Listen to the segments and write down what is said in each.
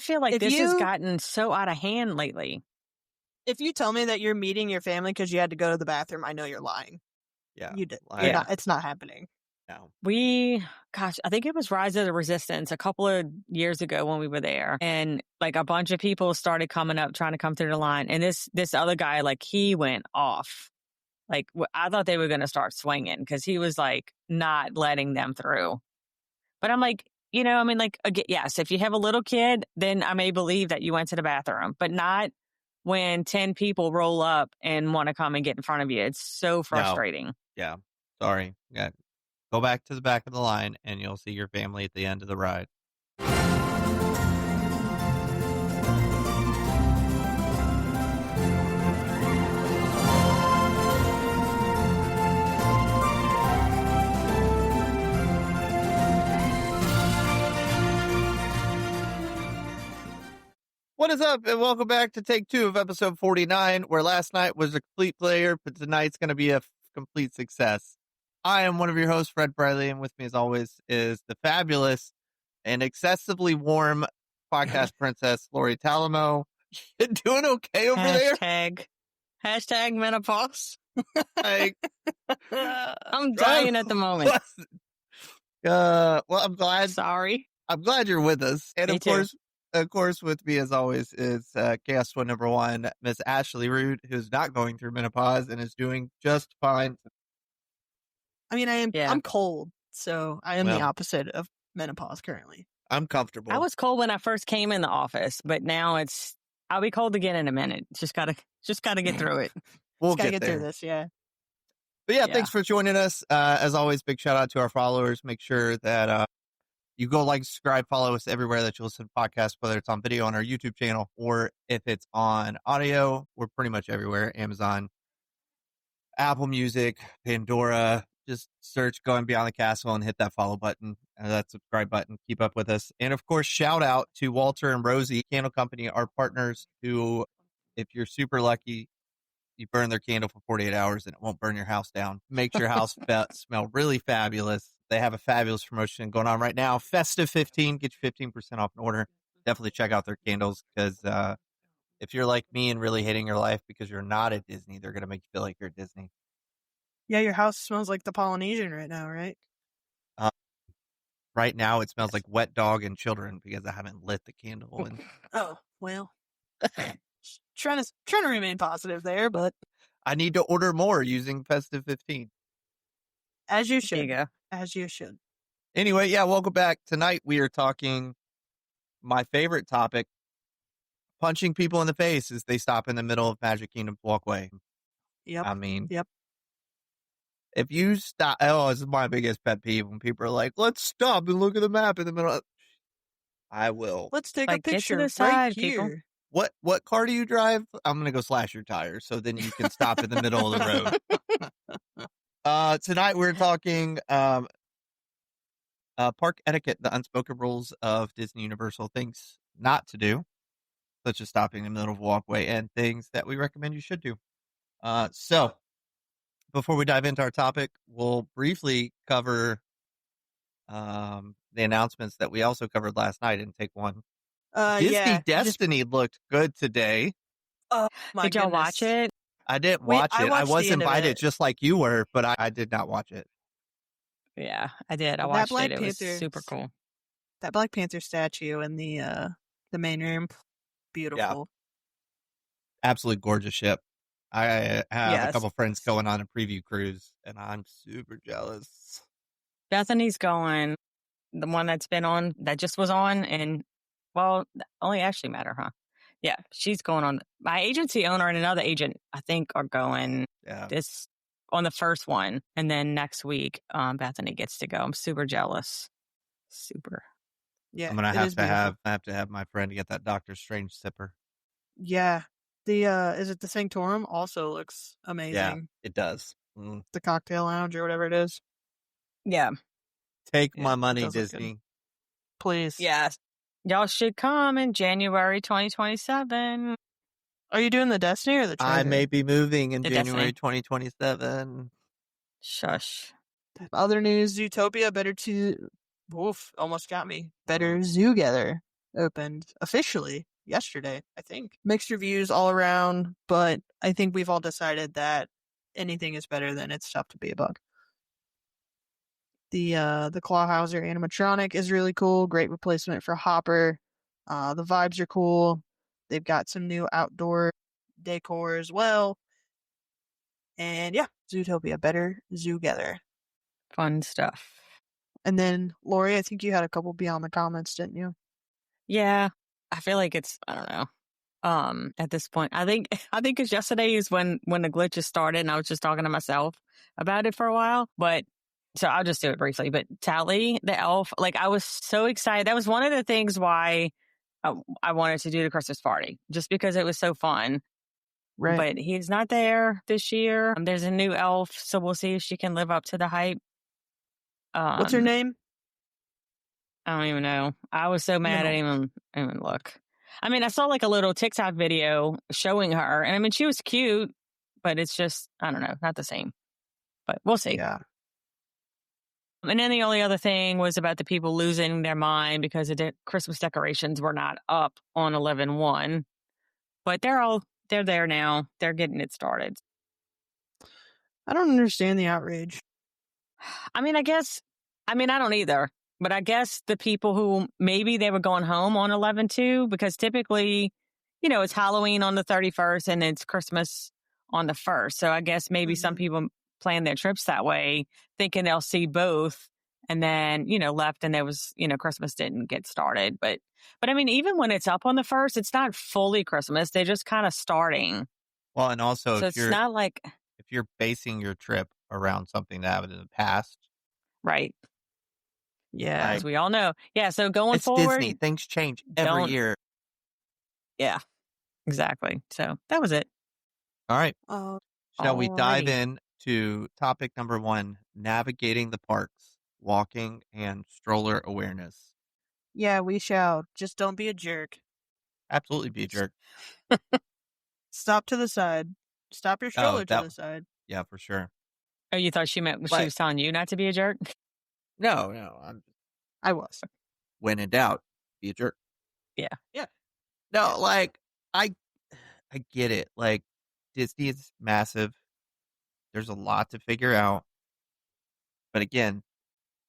feel like If this has you- gotten so out of hand lately. If you tell me that you're meeting your family because you had to go to the bathroom, I know you're lying. Yeah. You did. Lying. Yeah. It's not happening. No. I think it was Rise of the Resistance a couple of years ago when we were there. And like a bunch of people started coming up, trying to come through the line. And this other guy, like he went off. Like I thought they were going to start swinging because he was like not letting them through. But I'm like, I mean, like, again, yes, if you have a little kid, then I may believe that you went to the bathroom, but not when 10 people roll up and want to come and get in front of you. It's so frustrating. Yeah. Sorry. Yeah. Go back to the back of the line and you'll see your family at the end of the ride. What is up, and welcome back to take 2 of episode 49, where last night was a complete failure, but tonight's going to be a complete success. I am one of your hosts, Fred Briley, and with me, as always, is the fabulous and excessively warm podcast princess, Lori Talamo. You doing okay over there? Hashtag menopause. Like, I'm dying at the moment. Well, I'm glad. Sorry. I'm glad you're with us, and Me of course, with me as always is guest one number 1, Miss Ashley Rude, who's not going through menopause and is doing just fine. I mean, I'm cold, so I am the opposite of menopause currently. I'm comfortable. I was cold when I first came in the office, but now I'll be cold again in a minute. Just gotta get through it. We'll gotta get get there. through this, yeah. But yeah, thanks for joining us. As always, big shout out to our followers. Make sure that you go like, subscribe, follow us everywhere that you listen to podcasts, whether it's on video on our YouTube channel or if it's on audio. We're pretty much everywhere. Amazon, Apple Music, Pandora. Just search Going Beyond the Castle and hit that follow button, that subscribe button. Keep up with us. And of course, shout out to Walter and Rosie Candle Company, our partners, who, if you're super lucky, you burn their candle for 48 hours and it won't burn your house down. Makes your house smell really fabulous. They have a fabulous promotion going on right now. Festive 15, get you 15% off an order. Definitely check out their candles because if you're like me and really hating your life because you're not at Disney, they're going to make you feel like you're at Disney. Yeah, your house smells like the Polynesian right now, right? Right now, it smells like wet dog and children because I haven't lit the candle. And Oh, well. trying to remain positive there, but I need to order more using Festive 15. as you There you should. go. As you should. Anyway, yeah, welcome back. Tonight we are talking my favorite topic, punching people in the face as they stop in the middle of Magic Kingdom's walkway. Yep. I mean, Yep. if you stop, this is my biggest pet peeve when people are like, let's stop and look at the map in the middle. I will. Let's take Like, a get to picture the right side, people. here. What car do you drive? I'm going to go slash your tires so then you can stop in the middle of the road. Tonight we're talking park etiquette, the unspoken rules of Disney Universal, things not to do, such as stopping in the middle of a walkway, and things that we recommend you should do. So before we dive into our topic, we'll briefly cover the announcements that we also covered last night in Take 1. Disney Destiny looked good today. Oh my Did y'all watch it? I didn't watch it. I watched was the end of invited it. just like you were, but I did not watch it. Yeah, I did. I That watched Black it. It was Panther- super cool. That Black Panther statue in the main room, beautiful. Absolutely gorgeous ship. I have a Yes. couple friends going on a preview cruise, and I'm super jealous. Bethany's going, the one that's been on, that just was on, and well, only Ashley met her, huh? Yeah, she's going on. My agency owner and another agent, I think, are going this on the first one, and then next week, Bethany gets to go. I'm super jealous. Super. Yeah, I'm gonna it have is to beautiful. have my friend get that Doctor Strange sipper. Yeah, the is it the Sanctorum? Also looks amazing. Yeah, it does. The cocktail lounge or whatever it is. Yeah. Take Yeah, my it money, does look good. Disney. Please. Yes. Y'all should come in January 2027. Are you doing the Destiny or the Treasure? I may be moving in The January Destiny. 2027. Shush. Other news, Zootopia, almost got me. Better Zoogether. opened officially yesterday, I think. Mixed reviews all around, but I think we've all decided that anything is better than It's Tough to Be a Bug. The Clawhauser animatronic is really cool. Great replacement for Hopper. The vibes are cool. They've got some new outdoor decor as well. And yeah, Zootopia, better Zootopia. Fun stuff. And then, Lori, I think you had a couple beyond the comments, didn't you? Yeah. I feel like it's, I don't know. At this point, I think because yesterday is when the glitches started, and I was just talking to myself about it for a while. But so I'll just do it briefly. But Tally, the elf, like I was so excited. That was one of the things why I wanted to do the Christmas party, just because it was so fun. Right. But he's not there this year. There's a new elf, so we'll see if she can live up to the hype. What's her name? I don't even know. I was so mad I didn't even look. I mean, I saw like a little TikTok video showing her, and I mean, she was cute, but it's just, I don't know, not the same. But we'll see. Yeah. And then the only other thing was about the people losing their mind because the Christmas decorations were not up on 11/1. But they're there now. They're getting it started. I don't understand the outrage. I mean, I don't either. But I guess the people who maybe they were going home on 11/2, because typically, it's Halloween on the 31st and it's Christmas on the 1st. So I guess maybe some people plan their trips that way, thinking they'll see both, and then, left and there was, Christmas didn't get started. But I mean, even when it's up on the 1st, it's not fully Christmas. They're just kind of starting. Well, and also, so if it's not like, if you're basing your trip around something that happened in the past, right. Yeah. As we all know. Yeah. So going forward. It's Disney. Things change every year. Yeah, exactly. So that was it. All right. Shall we dive alrighty. in to topic number 1, navigating the parks, walking and stroller awareness? Yeah, we shall. Just don't be a jerk. Absolutely be a jerk. Stop to the side. Stop your stroller to the side. Yeah, for sure. Oh, you thought she was telling you not to be a jerk? No. I was. When in doubt, be a jerk. Yeah. No, like I get it. Like Disney is massive. There's a lot to figure out. But again,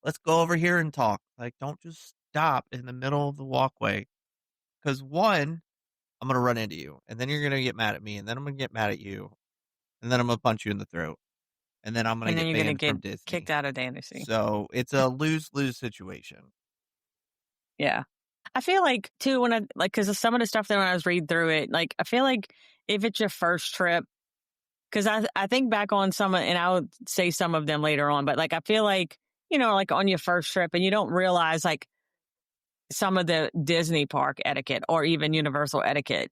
let's go over here and talk. Like, don't just stop in the middle of the walkway. Because one, I'm going to run into you. And then you're going to get mad at me. And then I'm going to get mad at you. And then I'm going to punch you in the throat. And then I'm going to get banned from Disney. Kicked out of Disney. So it's a lose-lose situation. Yeah. I feel like, too, because of some of the stuff that when I was reading through it, like, I feel like if it's your first trip, because I think back on some, and I'll say some of them later on, but like, I feel like, like on your first trip and you don't realize like some of the Disney park etiquette or even Universal etiquette.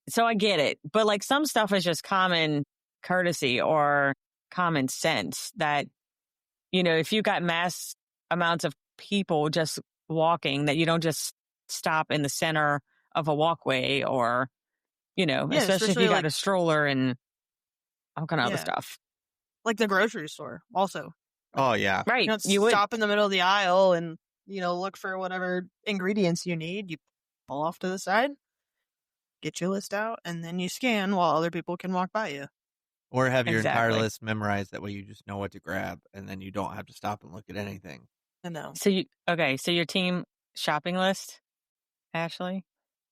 So I get it. But like some stuff is just common courtesy or common sense that, if you got mass amounts of people just walking, that you don't just stop in the center of a walkway or, especially if you got a stroller and all kind of other stuff. Like the grocery store also. Oh, yeah. Right. You don't stop in the middle of the aisle and, look for whatever ingredients you need. You pull off to the side, get your list out, and then you scan while other people can walk by you. Or have your entire list memorized. That way you just know what to grab, and then you don't have to stop and look at anything. I know. So your team shopping list, Ashley?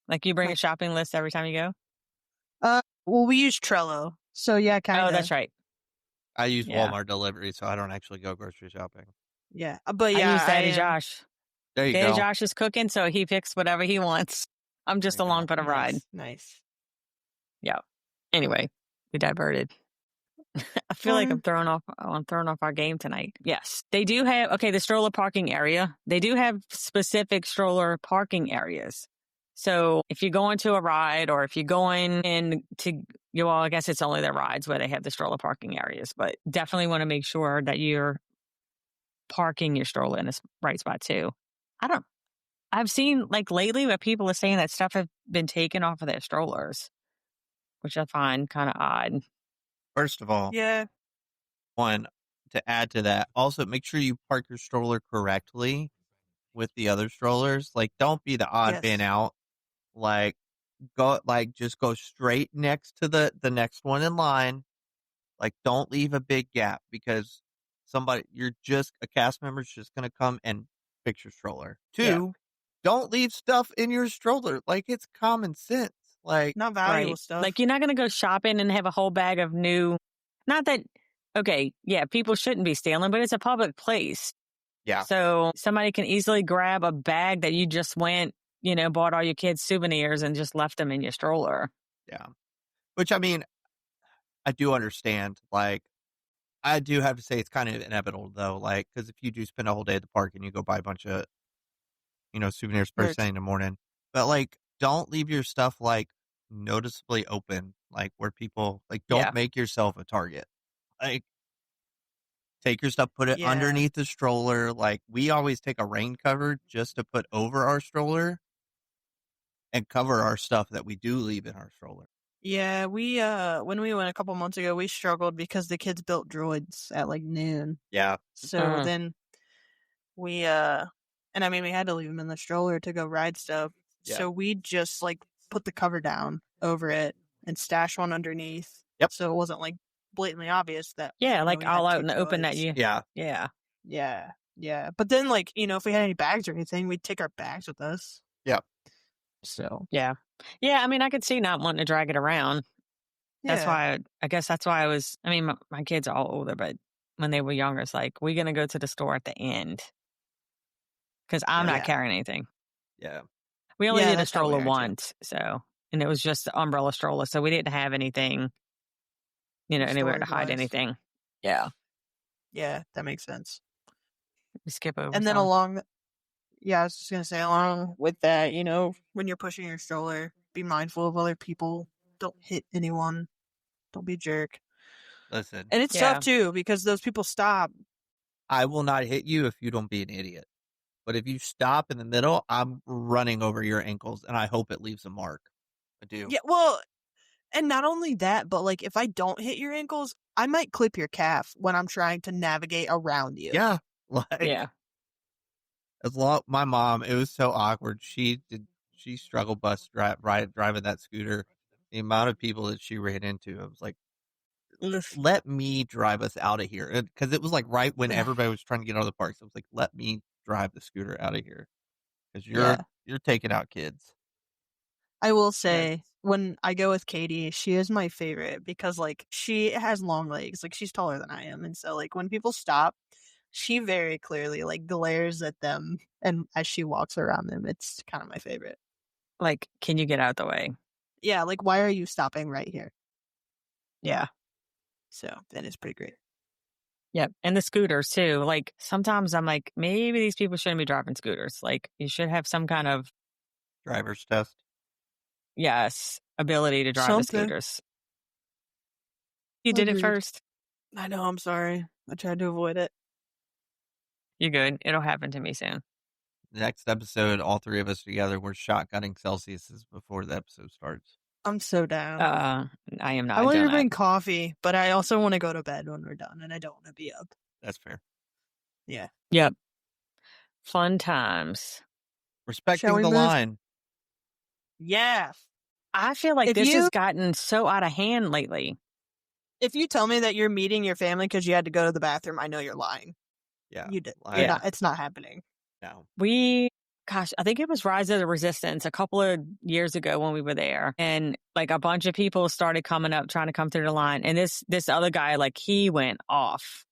Like you bring a shopping list every time you go? Well, we use Trello. So yeah, kind of. Oh, that's right. I use Walmart delivery, so I don't actually go grocery shopping. Yeah, but yeah, I use Daddy Josh. There you Daddy go. Josh is cooking, so he picks whatever he wants. I'm just along for the ride. Nice. Yeah. Anyway, we diverted. I feel like I'm throwing off our game tonight. Yes, they do have the stroller parking area. They do have specific stroller parking areas. So if you're going to a ride or if you're going I guess it's only the rides where they have the stroller parking areas, but definitely want to make sure that you're parking your stroller in the right spot too. I've seen like lately where people are saying that stuff have been taken off of their strollers, which I find kind of odd. First of all, one, to add to that, also make sure you park your stroller correctly. with the other strollers. Like, don't be the odd man Yes. out. Like, just go straight next to the next one in line. Like, don't leave a big gap because a cast member's just going to come and fix your stroller. Yeah. 2, don't leave stuff in your stroller. Like, it's common sense. Like, Not valuable Right. stuff. Like, you're not gonna go shopping and have a whole bag of new not that okay, yeah, people shouldn't be stealing, but it's a public place. yeah, So somebody can easily grab a bag that you just went, bought all your kids souvenirs and just left them in your stroller. yeah. Which, I mean, I do understand. Like, I do have to say it's kind of inevitable, though. Like, because if you do spend a whole day at the park and you go buy a bunch of, souvenirs first thing Merch. in the morning, but like, don't leave your stuff like noticeably open, like where people like don't Yeah. make yourself a target. Like, take your stuff, put it Yeah. underneath the stroller. Like, we always take a rain cover just to put over our stroller and cover our stuff that we do leave in our stroller. Yeah, we when we went a couple months ago, we struggled because the kids built droids at like noon. Yeah. So then we and I mean we had to leave them in the stroller to go ride stuff. Yeah. So we just like put the cover down over it and stash one underneath. Yep. So it wasn't like blatantly obvious that like we all had out two in the open that droids. you Yeah. Yeah. Yeah. Yeah. But then like, if we had any bags or anything, we'd take our bags with us. Yeah. So Yeah. Yeah, I mean, I could see not wanting to drag it around. That's yeah. why I guess that's why I mean, my kids are all older, but when they were younger, it's like, we're going to go to the store at the end because I'm not Yeah. carrying anything. Yeah. We only Yeah, did a that's how we stroller are, too. once, and it was just the umbrella stroller, so we didn't have anything, anywhere to hide Storage-wise. anything. Yeah. Yeah, that makes sense. We skip over And then some. yeah, I was just gonna say, along with that, when you're pushing your stroller, be mindful of other people. Don't hit anyone. Don't be a jerk. Listen, And it's tough too because those people stop. I will not hit you if you don't be an idiot. But if you stop in the middle, I'm running over your ankles, and I hope it leaves a mark. I do. Yeah, well, and not only that, but like if I don't hit your ankles, I might clip your calf when I'm trying to navigate around you. Yeah. Like, Yeah. my mom, it was so awkward. She struggled driving that scooter. The amount of people that she ran into, I was like, let me drive us out of here. Because it was like right when everybody was trying to get out of the park. So I was like, let me drive the scooter out of here. Because you're taking out kids. I will say, when I go with Katie, she is my favorite because, like, she has long legs. Like, she's taller than I am. And so, like, when people stop, she very clearly, like, glares at them. And as she walks around them, it's kind of my favorite. Like, can you get out the way? Yeah, like, why are you stopping right here? Yeah. So, that is pretty great. Yep. And the scooters, too. Like, sometimes I'm like, maybe these people shouldn't be driving scooters. Like, you should have some kind of Driver's test. Yes, ability to drive the scooters. You did it first. I know, I'm sorry. I tried to avoid it. You're good. It'll happen to me soon. Next episode, all three of us together, we're shotgunning Celsiuses before the episode starts. I'm so down. I am not. I want doing to bring that. coffee, but I also want to go to bed when we're done, and I don't want to be up. That's fair. Yeah. Yep. Fun times. Respecting the line. Yeah. I feel like this has gotten so out of hand lately. If you tell me that you're meeting your family because you had to go to the bathroom, I know you're lying. Yeah. You did. Yeah. It's not happening. No. I think it was Rise of the Resistance a couple of years ago when we were there. And like a bunch of people started coming up, trying to come through the line. And this other guy, like he went off.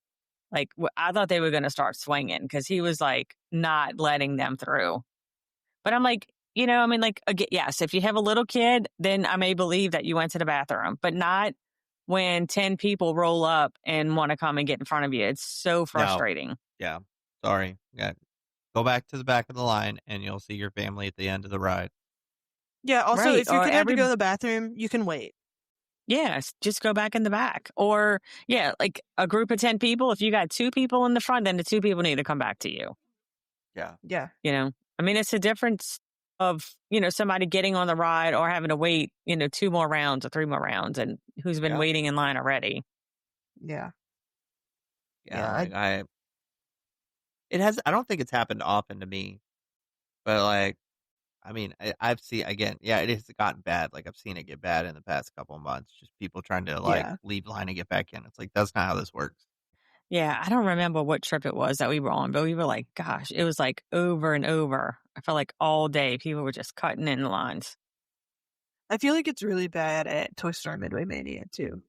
Like I thought they were going to start swinging because he was like not letting them through. But I'm like, I mean, like, yes, if you have a little kid, then I may believe that you went to the bathroom, but not when 10 people roll up and want to come and get in front of you. It's so frustrating. No. Yeah. Sorry. Yeah. Go back to the back of the line and you'll see your family at the end of the ride. Yeah. Also, if your kid had to go to the bathroom, you can wait. Yes, just go back in the back. Or, like a group of 10 people. If you got 2 people in the front, then the 2 people need to come back to you. Yeah. Yeah. I mean, it's a difference of, somebody getting on the ride or having to wait, 2 more rounds or 3 more rounds and who's been waiting in line already. Yeah. Yeah. I don't think it's happened often to me, But like, I mean, I've seen again, yeah, it has gotten bad. Like I've seen it get bad in the past couple of months. Just people trying to like Yeah. leave line and get back in. It's like that's not how this works. Yeah, I don't remember what trip it was that we were on, but we were like, gosh, it was like over and over. I felt like all day people were just cutting in the lines. I feel like it's really bad at Toy Story Midway Mania too,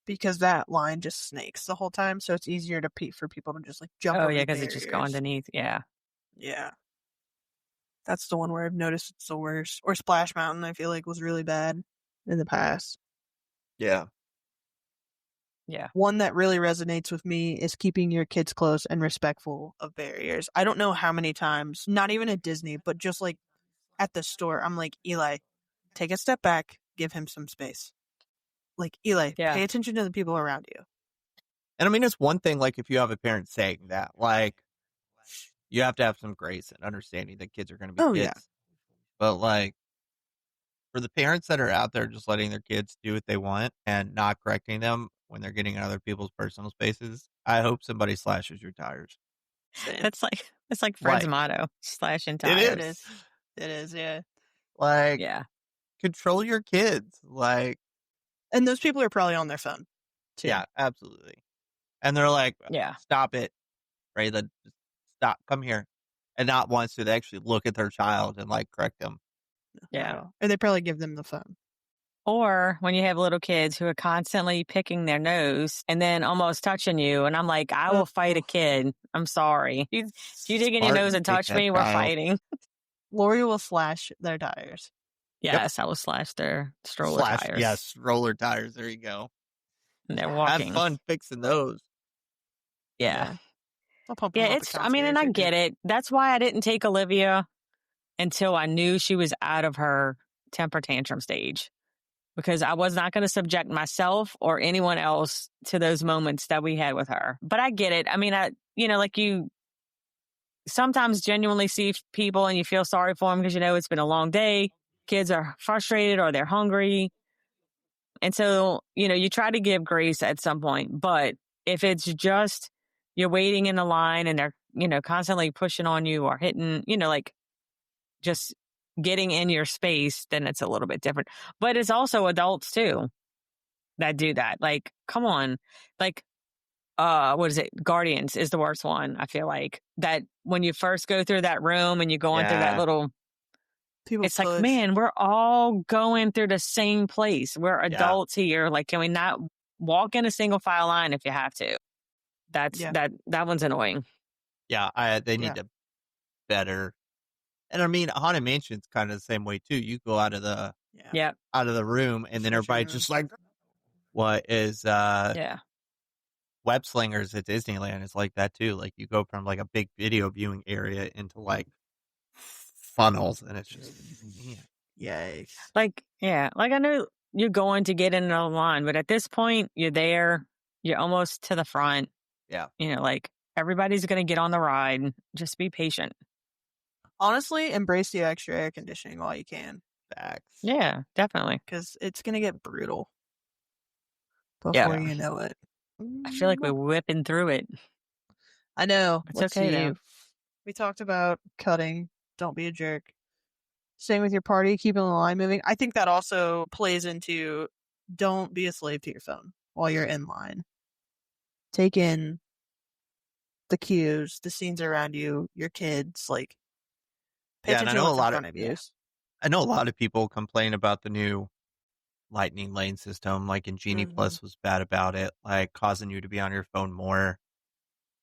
because that line just snakes the whole time, so it's easier to for people to just like jump Oh over yeah, the because it just go barriers. underneath. Yeah. Yeah, that's the one where I've noticed it's the worst. Or Splash Mountain, I feel like was really bad in the past. Yeah. Yeah. One that really resonates with me is keeping your kids close and respectful of barriers. I don't know how many times, not even at Disney, but just like at the store, I'm like, Eli, take a step back, give him some space. Like, Eli, Yeah. pay attention to the people around you. And I mean, it's one thing, like, if you have a parent saying that, like, you have to have some grace and understanding that kids are going to be Oh, kids. yeah. But, like, for the parents that are out there just letting their kids do what they want and not correcting them when they're getting in other people's personal spaces, I hope somebody slashes your tires. Same. That's like Fred's Like, motto: slashing it tires. It is. is. It is, yeah. Like, Yeah. control your kids. Like, And those people are probably on their phone, too. yeah, absolutely. And they're like, Yeah. stop it. Right? Just stop. Come here. And not once do they actually look at their child and, like, correct them. Yeah. Or they probably give them the phone. Or when you have little kids who are constantly picking their nose and then almost touching you, and I'm like, I will fight a kid. I'm sorry. If you dig in your nose Spartan, and take touch that me, we're child. fighting. Lori will slash their tires. Yes, I will slash their stroller Slash, tires. yes, roller tires. There you go. And they're Have walking. fun fixing those. Yeah. I'll pump Yeah, them up I mean, and I or get two. it. That's why I didn't take Olivia until I knew she was out of her temper tantrum stage, because I was not going to subject myself or anyone else to those moments that we had with her. But I get it. I mean, like you sometimes genuinely see people and you feel sorry for them because, it's been a long day. Kids are frustrated or they're hungry. And so, you try to give grace at some point. But if it's just you're waiting in the line and they're, constantly pushing on you or hitting, like just getting in your space, then it's a little bit different. But it's also adults too that do that. Like, come on. Like, what is it? Guardians is the worst one. I feel like that when you first go through that room and you go into that Yeah. little, People it's push. like, man, we're all going through the same place. We're adults here. Like, can we not walk in a single file line if you have to? That one's annoying. Yeah, they need to better. And I mean, Haunted Mansion's kind of the same way too. You go out of the room, and then everybody's just like, "What is web slingers at Disneyland?" Is like that too. Like you go from like a big video viewing area into like funnels, and it's just man. Yikes. Like I know you're going to get in the line, but at this point, you're there. You're almost to the front. Yeah. Like everybody's going to get on the ride. Just be patient. Honestly, embrace the extra air conditioning while you can. Facts. Yeah, definitely. Because it's going to get brutal before you know it. I feel like we're whipping through it. I know. It's okay, though. We talked about cutting. Don't be a jerk. Staying with your party, keeping the line moving. I think that also plays into don't be a slave to your phone while you're in line. Take in the cues, the scenes around you, your kids. Like, pay attention to what's in front of you. I know a lot of people complain about the new lightning lane system. Like, in Genie Plus was bad about it, like causing you to be on your phone more.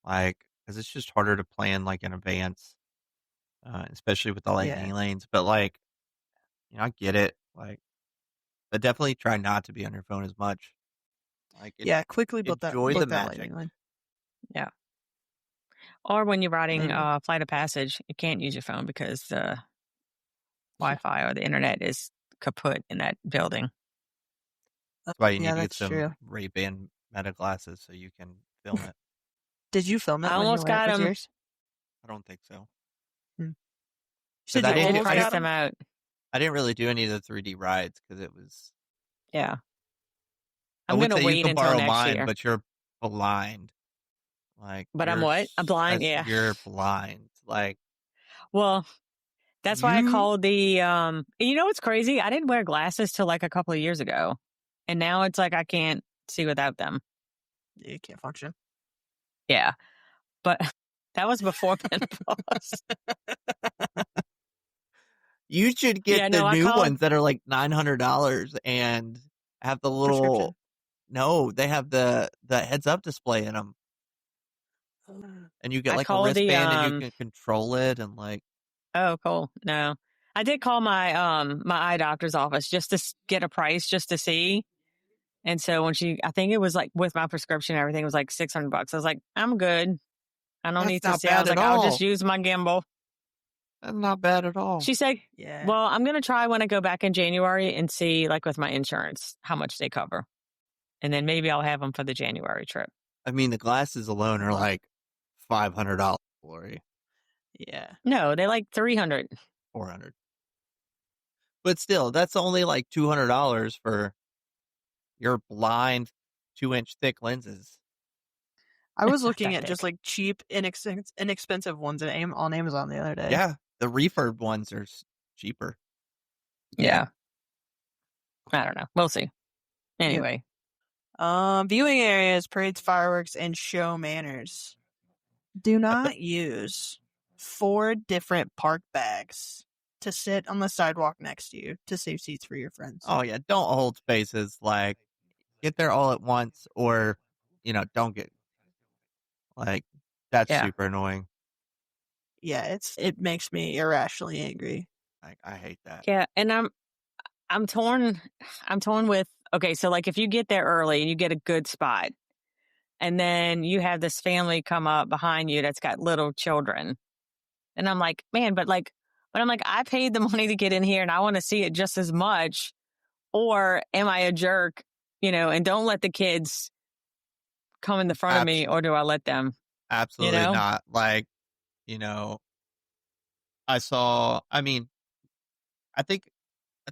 Like, because it's just harder to plan like in advance, especially with the lightning lanes. But like, I get it. Like, but definitely try not to be on your phone as much. Like, quickly book the that magic. lightning line. Yeah. Or when you're riding Flight of Passage, you can't use your phone because the Wi-Fi or the internet is kaput in that building. That's why you need to get some Ray-Ban Meta glasses so you can film it. Did you film it? I almost got them. I don't think so. Said you almost got them out. I didn't really do any of the 3D rides because it was. Yeah. I'm going to wait until next mine, year. But you're blind. Like, but I'm what? I'm blind. Yeah. You're blind. Like, well, That's why I called the, you know what's crazy? I didn't wear glasses till like a couple of years ago. And now it's like I can't see without them. You can't function. Yeah. But that was before menopause. You should get Yeah, the no, I new called. ones that are like $900 and have the little. Prescription. No, they have the heads up display in them, and you get I like a called the, wristband and you can control it and like. oh, cool. No, I did call my, my eye doctor's office just to get a price just to see. And so when I think it was like with my prescription, everything was like $600. I was like, I'm good. I don't That's need to not see. I bad was at like, I'll just all. use my gimbal. That's not bad at all. She said, Yeah. well, I'm going to try when I go back in January and see, like with my insurance, how much they cover. And then maybe I'll have them for the January trip. I mean, the glasses alone are like $500, Lori. Yeah. No, they like 300. 400. But still, that's only like $200 for your blind 2-inch thick lenses. I was looking That at just thick. like cheap, inexpensive ones on Amazon the other day. Yeah, the refurb ones are cheaper. Yeah. I don't know. We'll see. Anyway. Viewing areas, parades, fireworks, and show manners. Do not use 4 different park bags to sit on the sidewalk next to you to save seats for your friends. Oh yeah, don't hold spaces. Like, get there all at once, or don't get like that's Yeah. super annoying. Yeah, it makes me irrationally angry. Like, I hate that. Yeah. And I'm torn. I'm torn with, okay, so like if you get there early and you get a good spot, and then you have this family come up behind you that's got little children. And I'm like, man, but I'm like, I paid the money to get in here and I want to see it just as much. Or am I a jerk, and don't let the kids come in the front of me, or do I let them? Absolutely not. Like, I mean, I think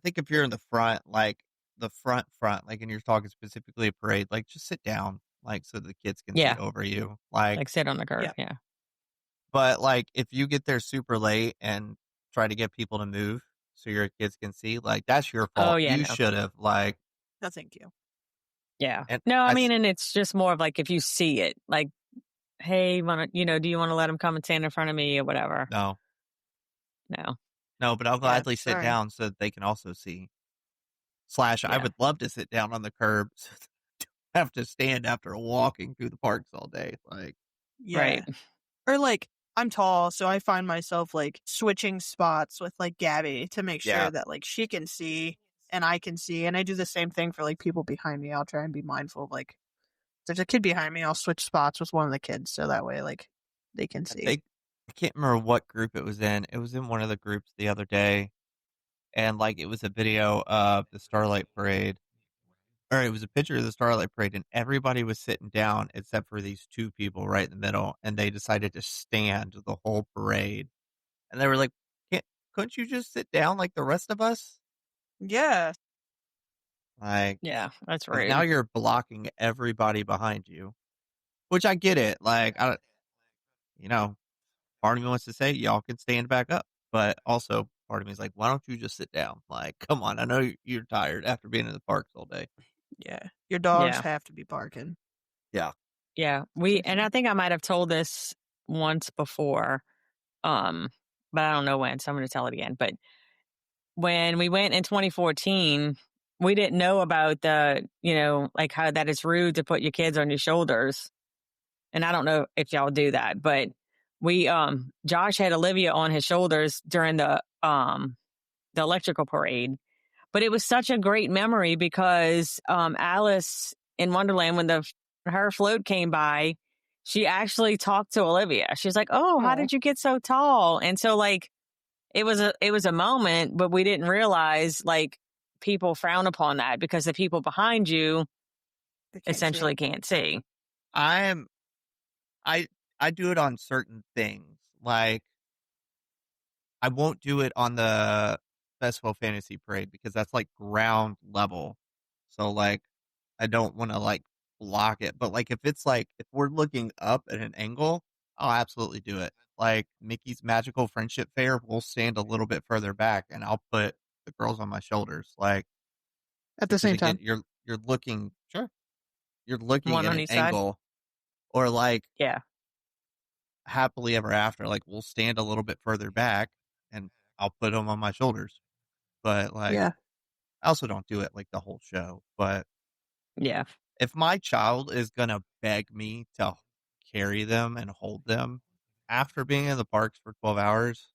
if you're in the front, like the front, like, and you're talking specifically a parade, like just sit down, like, so the kids can see over you. Like sit on the curb. Yeah. But like, if you get there super late and try to get people to move so your kids can see, like, that's your fault. Oh, yeah. You No. should have, like. No, thank you. Yeah. And No, I mean, and it's just more of like if you see it, like, hey, do you want to let them come and stand in front of me or whatever? No. No, but I'll gladly sit down so that they can also see. I would love to sit down on the curb so that I don't have to stand after walking through the parks all day. Like, Yeah. Right. Or like, I'm tall, so I find myself like switching spots with like Gabby to make sure that like she can see and I can see. And I do the same thing for like people behind me. I'll try and be mindful of like, if there's a kid behind me, I'll switch spots with one of the kids so that way like they can see. I can't remember what group it was in. It was in one of the groups the other day. And like, it was a video of the Starlight Parade, or it was a picture of the Starlight Parade, and everybody was sitting down except for these 2 people right in the middle, and they decided to stand the whole parade. And they were like, couldn't you just sit down like the rest of us? Yeah. Like, Yeah, that's rude. now you're blocking everybody behind you, which I get it. Like, part of me wants to say y'all can stand back up, but also part of me is like, why don't you just sit down? Like, come on, I know you're tired after being in the parks all day. Yeah. Your dogs have to be barking. Yeah. Yeah. And I think I might have told this once before, but I don't know when, so I'm going to tell it again. But when we went in 2014, we didn't know about the, like how that it's rude to put your kids on your shoulders. And I don't know if y'all do that, but Josh had Olivia on his shoulders during the electrical parade. But it was such a great memory because Alice in Wonderland, when her float came by, she actually talked to Olivia. She's like, "Oh, how did you get so tall?" And so like it was a moment, but we didn't realize like people frown upon that because the people behind you essentially can't see. I do it on certain things. Like, I won't do it on the Festival Fantasy Parade because that's like ground level. So like, I don't want to like block it. But like, if it's like, if we're looking up at an angle, I'll absolutely do it. like Mickey's Magical Friendship Fair, we'll stand a little bit further back, and I'll put the girls on my shoulders, like At the because same again, time. you're looking sure you're looking One at on an each side. angle, or like Yeah. Happily Ever After, like we'll stand a little bit further back, and I'll put them on my shoulders. But like, Yeah. I also don't do it like the whole show. But Yeah. if my child is gonna beg me to carry them and hold them after being in the parks for 12 hours,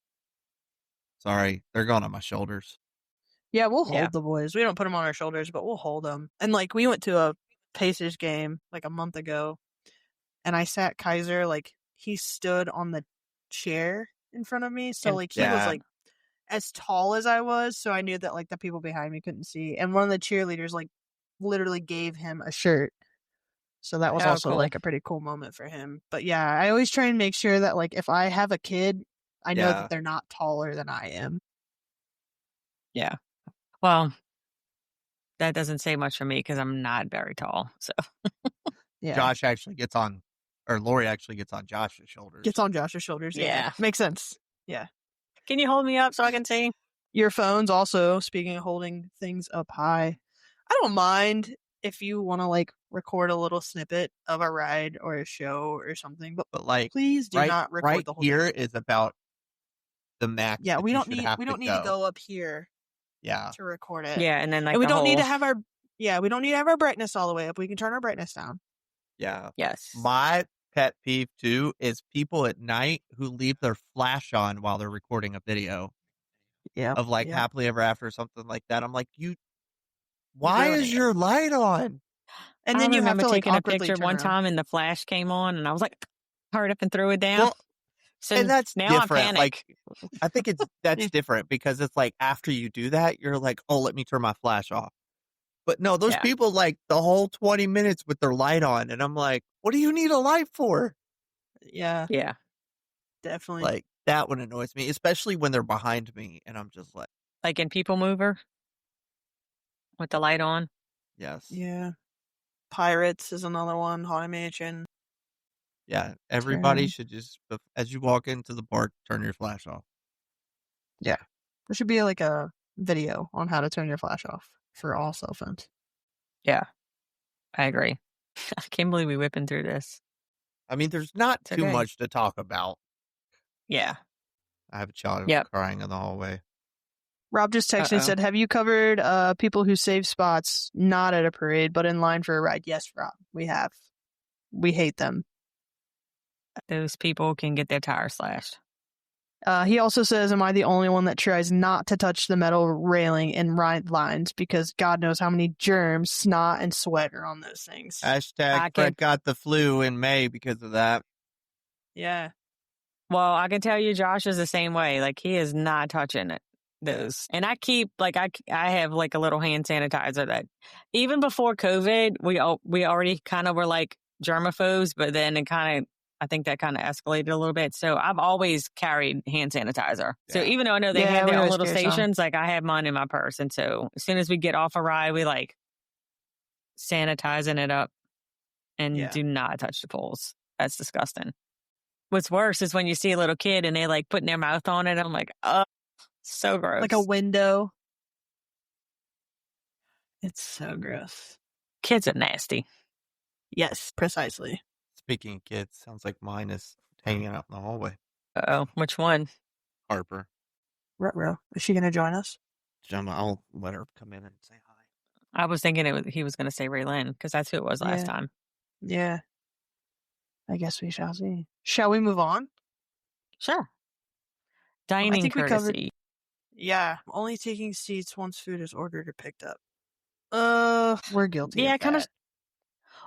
sorry, they're going on my shoulders. Yeah, we'll Yeah. hold the boys. We don't put them on our shoulders, but we'll hold them. And like, we went to a Pacers game like a month ago, and I sat Kaiser, like he stood on the chair in front of me, so And like he was like as tall as I was, so I knew that like the people behind me couldn't see. And one of the cheerleaders like literally gave him a shirt. So that was oh, also cool. like a pretty cool moment for him. But yeah, I always try and make sure that like if I have a kid, I know Yeah. that they're not taller than I am. Yeah. Well, that doesn't say much for me because I'm not very tall. So Yeah. Josh actually gets on, or Lori actually gets on Josh's shoulders. Gets on Josh's shoulders. Yeah. Makes sense. Yeah. Can you hold me up so I can see? Your phones also, speaking of holding things up high, I don't mind if you want to like record a little snippet of a ride or a show or something, but like please do not record right the whole here thing. is about the max. Yeah, that we you don't should need have we to don't need to go up here Yeah. to record it. Yeah, and then like And we the don't need to whole have our we don't need to have our brightness all the way up. We can turn our brightness down. Yeah. yes. My pet peeve too is people at night who leave their flash on while they're recording a video Yeah. of like yeah. Happily Ever After or something like that. I'm like, why ruin is it. your light on? And I then you have remember to like taking a awkwardly picture turn one around. time and the flash came on and I was like, hurried up and threw it down. Well, So and that's now I'm different. Like, panicked. I think that's different because it's like after you do that, you're like, oh, let me turn my flash off. But no, those Yeah. people like the whole 20 minutes with their light on, and I'm like, what do you need a light for? Yeah, Yeah. definitely. Like that one annoys me, especially when they're behind me, and I'm just Like in People Mover with the light on. yes, Yeah. Pirates is another one. Haunted Mansion. yeah. Everybody should just, as you walk into the park, turn your flash off. Yeah. There should be like a video on how to turn your flash off for all cell phones. Yeah, I agree. I can't believe we're whipping through this. I mean, there's not It's too okay. much to talk about. Yeah. I have a child crying in the hallway. Rob just texted and said, have you covered people who save spots not at a parade but in line for a ride? Yes, Rob, we have. We hate them. Those people can get their tires slashed. He also says, am I the only one that tries not to touch the metal railing in ride lines because God knows how many germs, snot, and sweat are on those things. Hashtag Brett got the flu in May because of that. Yeah. Well, I can tell you Josh is the same way. Like, he is not touching it. Those. And I keep, like, I have, like, a little hand sanitizer that, even before COVID, we already kind of were, like, germaphobes, but then it kind of, I think that kind of escalated a little bit. So I've always carried hand sanitizer. So even though I know they have their own little stations, like, I have mine in my purse. And so as soon as we get off a ride, we, like, sanitizing it up and do not touch the poles. That's disgusting. What's worse is when you see a little kid and they like putting their mouth on it. I'm like, oh, so gross. Like a window. It's so gross. Kids are nasty. Yes, precisely. Speaking of kids, sounds like mine is hanging out in the hallway. Uh-oh, which one? Harper. Ruh-roh. Is she going to join us? I'll let her come in and say hi. I was thinking he was going to say Raylyn because that's who it was last time. Yeah. I guess we shall see. Shall we move on? Sure. Dining I think courtesy. we covered. Yeah, only taking seats once food is ordered or picked up. We're guilty of that.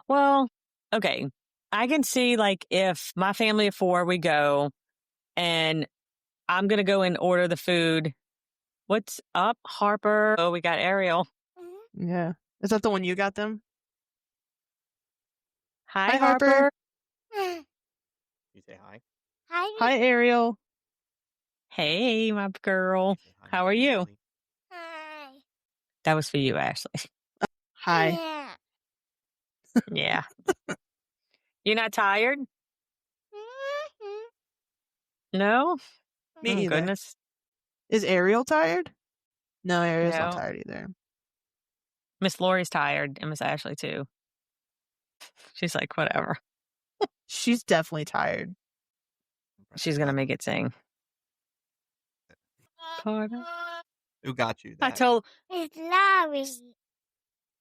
Well, okay. I can see, like, if my family of 4, we go, and I'm going to go and order the food. What's up, Harper? Oh, we got Ariel. Yeah. Is that the one you got them? Hi, Harper. You say hi? Hi, Ariel. Hey, my girl. How are you? Hi. That was for you, Ashley. Hi. Yeah. You're not tired? No? Me Oh, either. goodness. Is Ariel tired? No, Ariel's not No. tired either. Miss Lori's tired, and Miss Ashley too. She's like, whatever. She's definitely tired. She's gonna make it sing. Who got you I that? told It's Larry.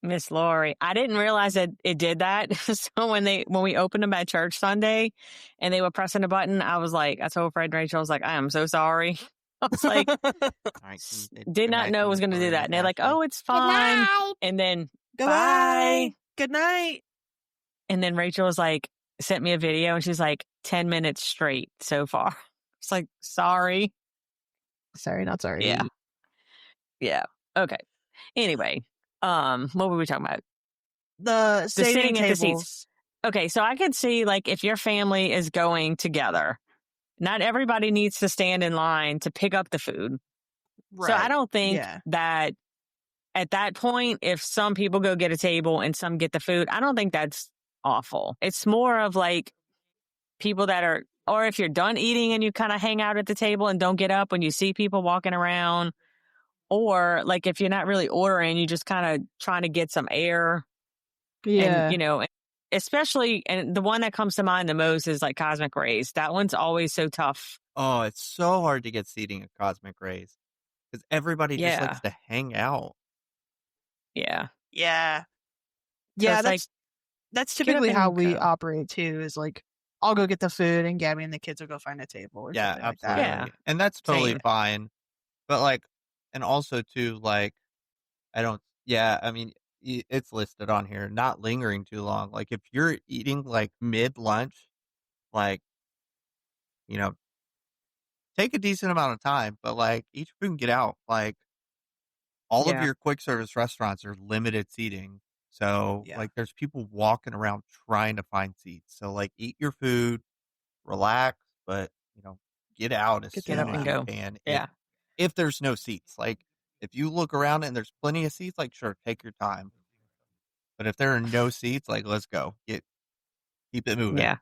Miss Lori. I didn't realize that it did that. So when we opened them at church Sunday and they were pressing a button, I told Fred and Rachel, I was like, I am so sorry. I was like, All right, did not know it was going to do that. And they're like, oh, it's Good fine. night. And then, Goodbye. bye. Good night. And then Rachel was like, sent me a video and she's like, 10 minutes straight so far. It's like, sorry. Sorry, not sorry. Yeah. Yeah. Okay. Anyway, what were we talking about? The sitting at the seats. tables. Okay, so I could see, like, if your family is going together, not everybody needs to stand in line to pick up the food. Right. So I don't think Yeah. that at that point, if some people go get a table and some get the food, I don't think that's awful. It's more of like people that are, or if you're done eating and you kind of hang out at the table and don't get up when you see people walking around, or like if you're not really ordering, you just kind of trying to get some air. Yeah. And, especially, and the one that comes to mind the most is like Cosmic Rays. That one's always so tough. Oh, it's so hard to get seating at Cosmic Rays because everybody just likes to hang out. Yeah. Yeah. So Yeah, it's that's get up typically how and we go. operate too, is like I'll go get the food and Gabby and the kids will go find a table or Yeah, something like that. absolutely. Yeah. And that's totally Same. fine. But like, and also too, like, I mean, it's listed on here, not lingering too long. Like if you're eating like mid lunch, like, you know, take a decent amount of time, but like eat your food and get out. Like all of Yeah. your quick service restaurants are limited seating. So Yeah. like there's people walking around trying to find seats. So like eat your food, relax, but get out as Get soon up as and you go. can. Yeah. If there's no seats, like if you look around and there's plenty of seats, like sure, take your time. But if there are no seats, like let's go. Keep it moving. Yeah.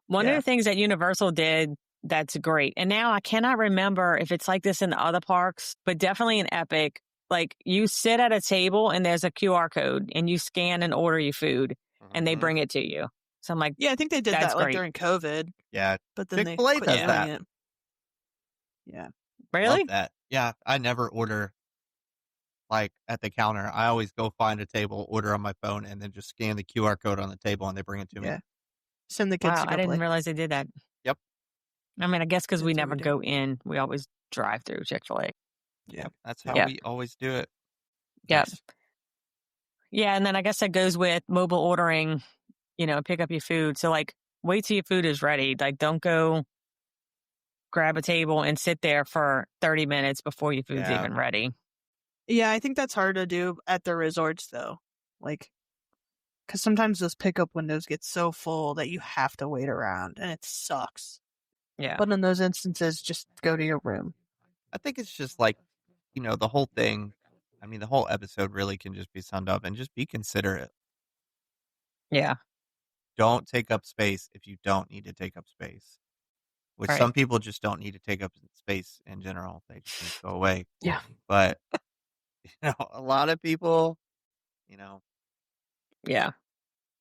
One of Yeah. the things that Universal did that's great, and now I cannot remember if it's like this in the other parks, but definitely in Epic, like you sit at a table and there's a QR code and you scan and order your food and they bring it to you. So I'm like, Yeah, I think they did that's that like great. during COVID, Yeah. but then they Chick-fil-A quit does doing that. it. Yeah. Really? Love that. Yeah. I never order like at the counter. I always go find a table, order on my phone, and then just scan the QR code on the table and they bring it to me. Yeah. Send the kids Wow, to go I didn't play. realize they did that. Yep. I mean, I guess because we That's what never we do. go in, we always drive through Chick-fil-A. Yeah. That's how Yeah. we always do it. Yeah. Yes. Yeah, and then I guess that goes with mobile ordering, pick up your food. So like wait till your food is ready. Like don't go grab a table and sit there for 30 minutes before your food's Yeah. even ready. Yeah, I think that's hard to do at the resorts though. Like, because sometimes those pickup windows get so full that you have to wait around and it sucks. Yeah. But in those instances, just go to your room. I think it's just like, the whole thing. I mean, the whole episode really can just be summed up and just be considerate. Yeah. Don't take up space if you don't need to take up space. Which Right. some people just don't need to take up space in general. They just need to go away. Yeah. But, a lot of people, Yeah.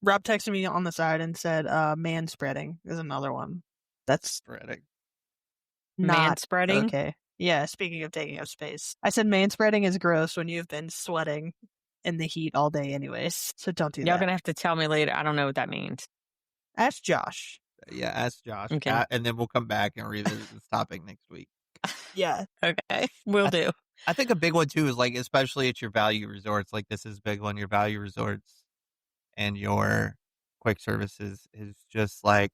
Rob texted me on the side and said, manspreading is another one. That's spreading. not Manspreading? okay. Yeah, speaking of taking up space. I said manspreading is gross when you've been sweating in the heat all day anyways. So don't do Y'all that. gonna have to tell me later. I don't know what that means. Ask Josh. Yeah, ask Josh. Okay. And then we'll come back and revisit this topic next week. Yeah. Okay. Will do. I think a big one too is like, especially at your value resorts, like this is a big one, your value resorts and your quick services is just like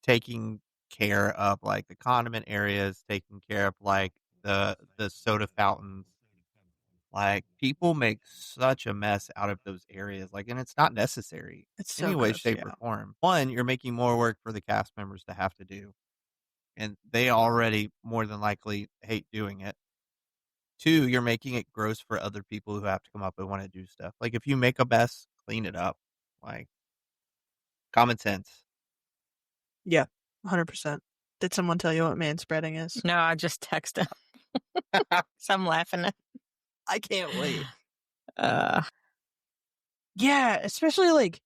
taking care of like the condiment areas, taking care of like the soda fountains. Like people make such a mess out of those areas, like, and it's not necessary It's in so any way, gross, shape, yeah. or form. One, you're making more work for the cast members to have to do, and they already more than likely hate doing it. Two, you're making it gross for other people who have to come up and want to do stuff. Like if you make a mess, clean it up. Like common sense. Yeah. 100%. Did someone tell you what manspreading is? No, I just text him. So I'm laughing at. I can't wait. Uh, Yeah, especially like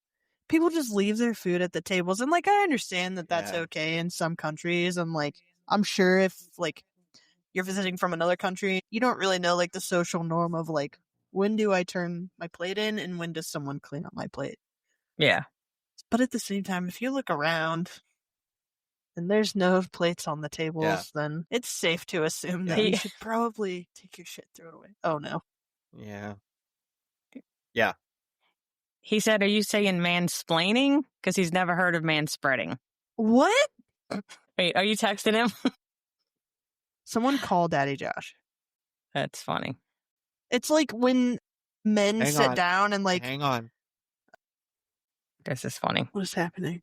people just leave their food at the tables, and like I understand that that's Yeah. okay in some countries, and like I'm sure if like you're visiting from another country, you don't really know like the social norm of like when do I turn my plate in and when does someone clean up my plate. yeah. But at the same time, if you look around and there's no plates on the tables, then it's safe to assume that you should probably take your shit, throw it away. Oh no. Yeah. Yeah. He said, "Are you saying mansplaining?" Because he's never heard of manspreading. What? Wait, are you texting him? Someone call Daddy Josh. That's funny. It's like when men Hang sit on. down and like, Hang on. This is funny. what is happening?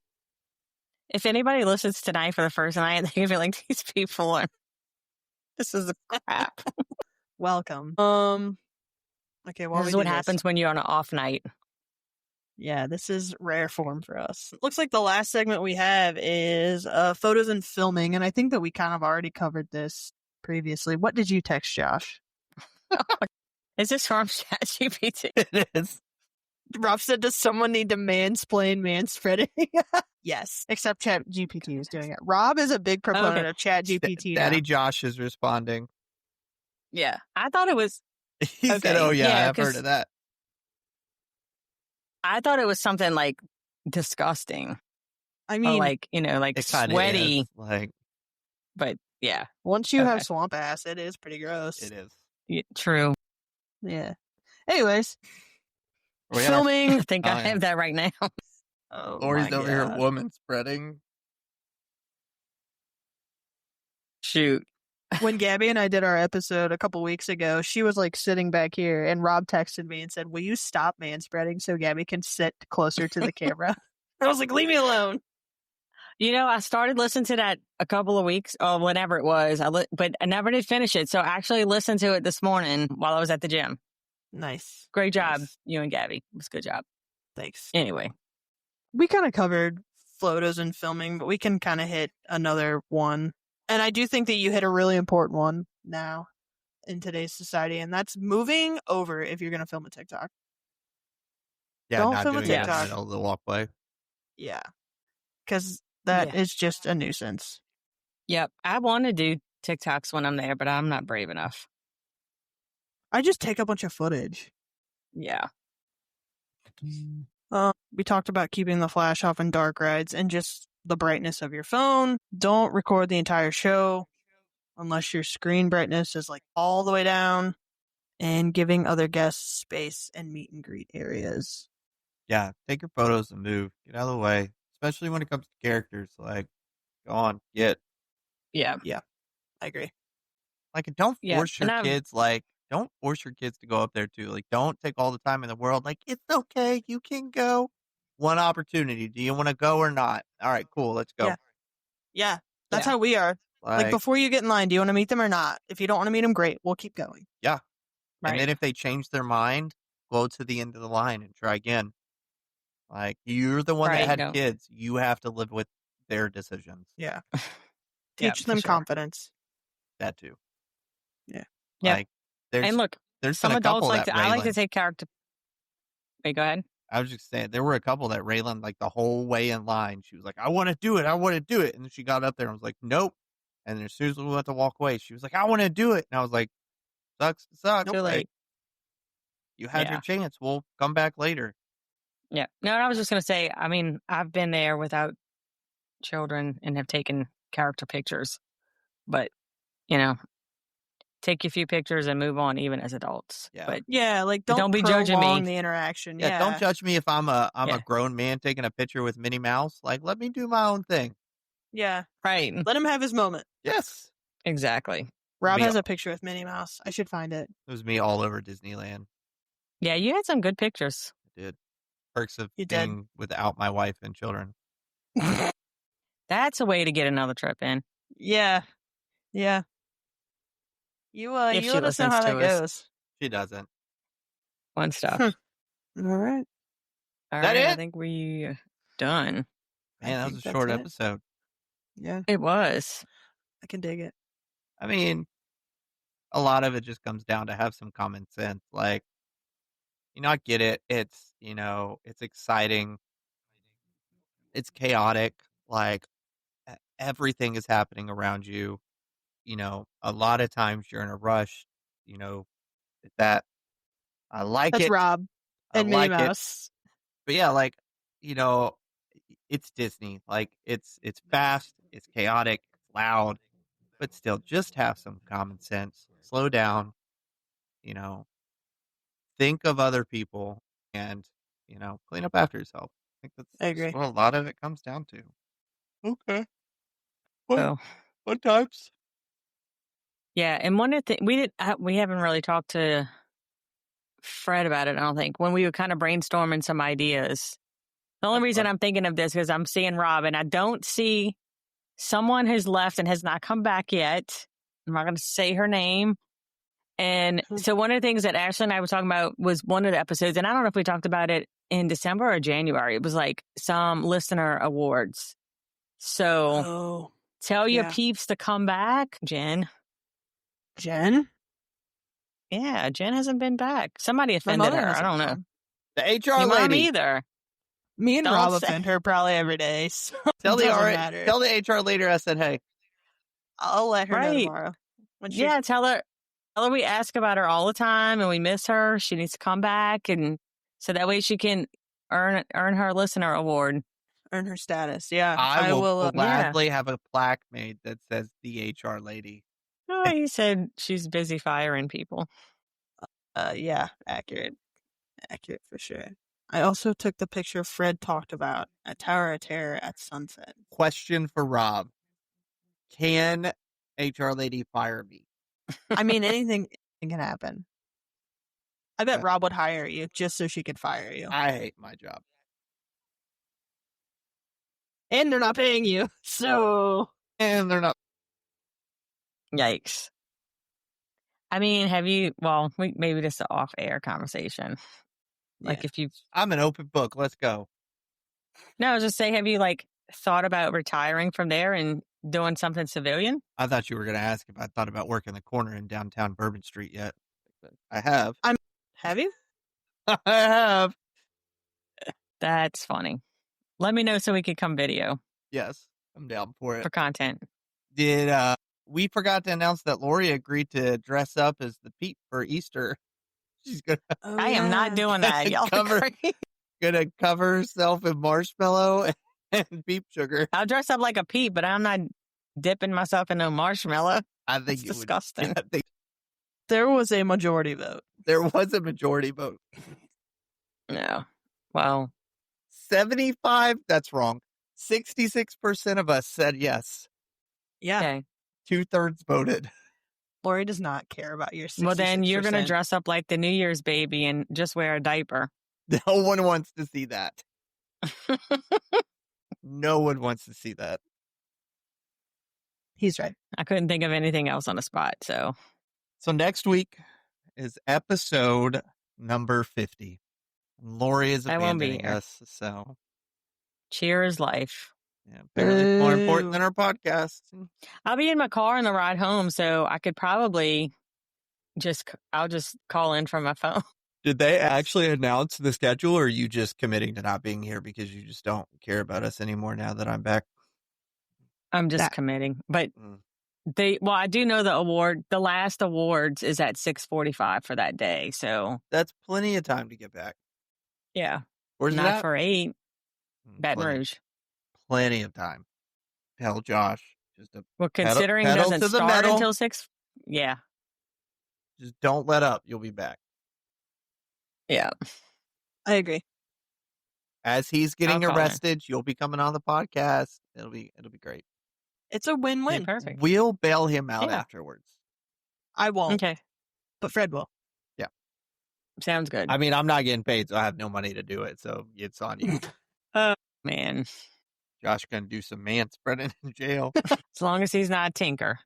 If anybody listens tonight for the first night, they're gonna be like, "These people are. This is a crap." Welcome. Okay, while This we is do what this, happens when you're on an off night. yeah, this is rare form for us. Looks like the last segment we have is photos and filming, and I think that we kind of already covered this previously. What did you text Josh? Is this from ChatGPT? It is. Rob said, does someone need to mansplain manspreading? Yes, except ChatGPT is doing it. Rob is a big proponent of ChatGPT now. Daddy Josh is responding. Yeah, I thought it was. He said, Okay, "Oh yeah, yeah, I've heard 'cause- of that." I thought it was something like disgusting, I or mean, like like It kinda sweaty. is. Like But yeah, once you have okay. swamp ass, it is pretty gross. it is. True. Yeah. Anyways, We had our- filming. I think Oh, I yeah. have that right now. Oh Lori's my over here, God. woman spreading. Shoot. When Gabby and I did our episode a couple weeks ago, she was like sitting back here, and Rob texted me and said, "Will you stop manspreading so Gabby can sit closer to the camera?" I was like, "Leave me alone." You know, I started listening to that a couple of weeks, or whenever it was, but I never did finish it. So I actually listened to it this morning while I was at the gym. Nice. Great job, Nice. you and Gabby. It was a good job. Thanks. Anyway, We kind of covered photos and filming, but we can kind of hit another one. And I do think that you hit a really important one now in today's society, and that's moving over if you're going to film a TikTok. Yeah, Don't not film a doing it in the TikTok. middle of the walkway. Yeah. Because that Yeah. is just a nuisance. yep. I want to do TikToks when I'm there, but I'm not brave enough. I just take a bunch of footage. Yeah. We talked about keeping the flash off in dark rides and just the brightness of your phone. Don't record the entire show unless your screen brightness is like all the way down, and giving other guests space and meet and greet areas. Yeah, take your photos and move. Get out of the way. Especially when it comes to characters. Like, go on, get. Yeah. I agree. Like, don't Yeah, force your and I've- kids, don't force your kids to go up there too. Like, don't take all the time in the world. Like, it's okay. You can go. One opportunity. Do you want to go or not? All right, cool. Let's go. Yeah, that's Yeah. how we are. Like before you get in line, do you want to meet them or not? If you don't want to meet them, great. We'll keep going. Yeah. Right. And then if they change their mind, go to the end of the line and try again. Like, you're the one Right, that had no. kids. You have to live with their decisions. Yeah. Yeah, Teach for them sure. confidence. That too. Yeah. Yep. Like, there's And look, there's some been a adults couple like that to. I like to Raylan- take character. Wait, go ahead. I was just saying, there were a couple that Raylan, like the whole way in line, she was like, I want to do it. I want to do it. And then she got up there and was like, nope. And then as soon as we went to walk away, she was like, I want to do it. And I was like, sucks. Too Like, late. you had Yeah. your chance. We'll come back later. Yeah. No, I was just going to say, I mean, I've been there without children and have taken character pictures, but, you know, take a few pictures and move on, even as adults. Yeah. But Yeah, like But don't don't be judging me. prolong the interaction. Yeah, don't judge me if I'm a Yeah. grown man taking a picture with Minnie Mouse. Like, let me do my own thing. Yeah. right. Let him have his moment. Yes. Exactly. Rob Me- has a picture with Minnie Mouse. I should find it. It was me all over Disneyland. Yeah. You had some good pictures. I did. Perks of You did. being without my wife and children. That's a way to get another trip in. Yeah. Yeah. You If you she let us know listens how that to us. goes. She doesn't. Fun stuff. All right. All That right. I it? think we done. Man, that think was a that's short it. episode. Yeah, It was. I can dig it. I mean, a lot of it just comes down to have some common sense. Like, I get it. It's, it's exciting. It's chaotic. Like, everything is happening around you. A lot of times you're in a rush. You know, that I like That's it. Rob I and Minnie like it. Mouse. But yeah, like, you know, it's Disney. Like, it's fast, it's chaotic, it's loud, but still just have some common sense. Slow down, you know, think of other people and, clean up after yourself. I think that's I just agree. what a lot of it comes down to. Okay. What So what types? yeah, and one of the we haven't really talked to Fred about it. I don't think when we were kind of brainstorming some ideas. The only That's reason fun. I'm thinking of this is I'm seeing Rob, and I don't see someone has left and has not come back yet. I'm not going to say her name. And so one of the things that Ashley and I were talking about was one of the episodes, and I don't know if we talked about it in December or January. It was like some listener awards. So tell your yeah. peeps to come back, Jen. Jen? Yeah, Jen hasn't been back. Somebody My offended mother her. I hasn't don't know. come. The HR Your mom lady. either. Me and Don't Rob say- offend her probably every day, so Tell it the doesn't matter. Tell the HR later I said hey. I'll let her know Right. tomorrow. Yeah, tell her we ask about her all the time and we miss her. She needs to come back, and so that way she can earn her listener award. Earn her status. Yeah, I will yeah. gladly have a plaque made that says the HR lady. Oh, he said she's busy firing people. Yeah, accurate for sure. I also took the picture Fred talked about at Tower of Terror at sunset. Question for Rob. Can HR lady fire me? I mean, anything can happen. I bet Rob would hire you just so she could fire you. I hate my job. And they're not paying you, so... And they're not. Yikes. I mean, have you, well, maybe just an off-air conversation. Like if you... I'm an open book. Let's go. No, I was just saying, have you thought about retiring from there and doing something civilian? I thought you were going to ask if I thought about working the corner in downtown Bourbon Street yet. I have. Have you? I have. That's funny. Let me know so we could come video. Yes, I'm down for it. For content. We forgot to announce that Lori agreed to dress up as the Peep for Easter. She's gonna. I am not doing that. Y'all gonna cover herself in marshmallow and Peep sugar. I'll dress up like a Peep, but I'm not dipping myself in no marshmallow. I think it's disgusting. There was a majority vote. There was a majority vote. No. Well, 75. That's wrong. 66% of us said yes. Yeah. Okay. 2/3 voted. Lori does not care about your 66%. Well, then you're going to dress up like the New Year's baby and just wear a diaper. No one wants to see that. No one wants to see that. He's right. I couldn't think of anything else on the spot, so. So next week is episode number 50. Lori is abandoning us, so. Cheers, life. Yeah, apparently more important than our podcast. I'll be in my car on the ride home, so I could probably I'll just call in from my phone. Did they actually announce the schedule, or are you just committing to not being here because you just don't care about us anymore now that I'm back? I'm just committing. But I do know the last awards is at 6:45 for that day, so. That's plenty of time to get back. Yeah. Where's not it at? for 8. Baton Rouge. Plenty of time. Tell Josh. Considering it doesn't start until 6. Yeah. Just don't let up. You'll be back. Yeah. I agree. As he's getting arrested, you'll be coming on the podcast. It'll be great. It's a win-win. Yeah, perfect. We'll bail him out afterwards. I won't. Okay. But Fred will. Yeah. Sounds good. I mean, I'm not getting paid, so I have no money to do it. So it's on you. Oh, man. Josh going to do some manspreading in jail. As long as he's not Tinker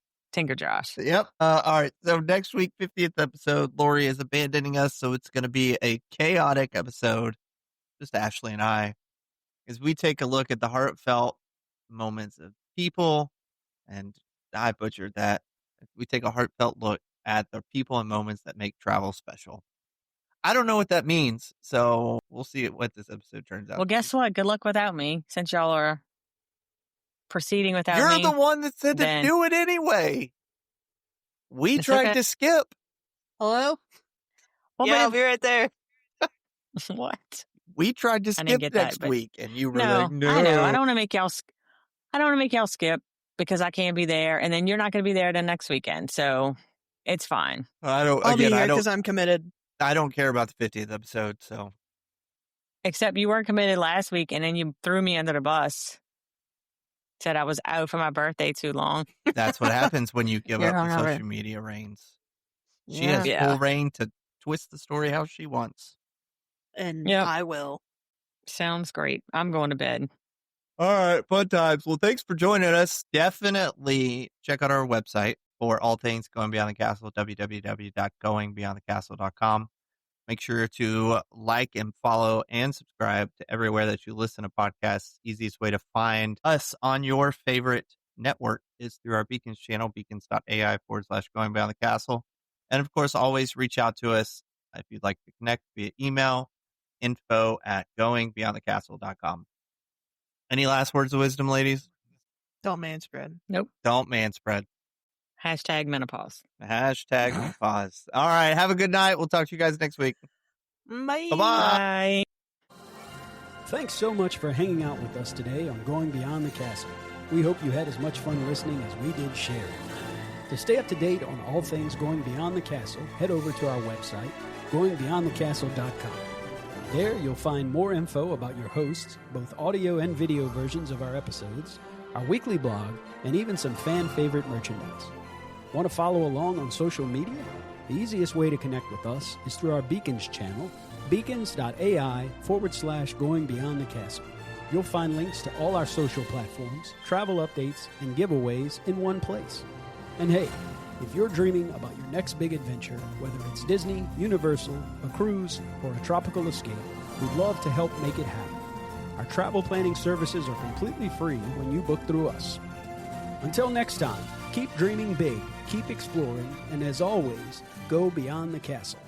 Josh. Yep. All right. So next week, 50th episode, Lori is abandoning us. So it's going to be a chaotic episode. Just Ashley and I, as we take a look at the heartfelt moments of people, and I butchered that. We take a heartfelt look at the people and moments that make travel special. I don't know what that means, so we'll see what this episode turns out. Well, guess what? Good luck without me, since y'all are proceeding without You're me. the one that said to do it anyway. We tried to skip. Hello? Well, yeah, I'll be right there. What? We tried to skip next week, and you were like, no. I know. I don't want to make y'all skip because I can't be there, and then you're not going to be there the next weekend, so it's fine. I'll be here because I'm committed. I don't care about the 50th episode, so. Except you weren't committed last week, and then you threw me under the bus. Said I was out for my birthday too long. That's what happens when you give up the social media reins. She has full reign to twist the story how she wants. And I will. Sounds great. I'm going to bed. All right, fun times. Well, thanks for joining us. Definitely check out our website for all things Going Beyond the Castle, www.goingbeyondthecastle.com. Make sure to like and follow and subscribe to everywhere that you listen to podcasts. Easiest way to find us on your favorite network is through our Beacons channel, beacons.ai/Going Beyond the Castle. And of course, always reach out to us if you'd like to connect via email, info@goingbeyondthecastle.com. Any last words of wisdom, ladies? Don't manspread. Nope. Don't manspread. #menopause. #menopause. All right. Have a good night. We'll talk to you guys next week. Bye. Bye. Thanks so much for hanging out with us today on Going Beyond the Castle. We hope you had as much fun listening as we did sharing. To stay up to date on all things Going Beyond the Castle, head over to our website, goingbeyondthecastle.com. There you'll find more info about your hosts, both audio and video versions of our episodes, our weekly blog, and even some fan-favorite merchandise. Want to follow along on social media? The easiest way to connect with us is through our Beacons channel, beacons.ai/Going Beyond the Castle. You'll find links to all our social platforms, travel updates, and giveaways in one place. And hey, if you're dreaming about your next big adventure, whether it's Disney, Universal, a cruise, or a tropical escape, we'd love to help make it happen. Our travel planning services are completely free when you book through us. Until next time, keep dreaming big, keep exploring, and as always, go beyond the castle.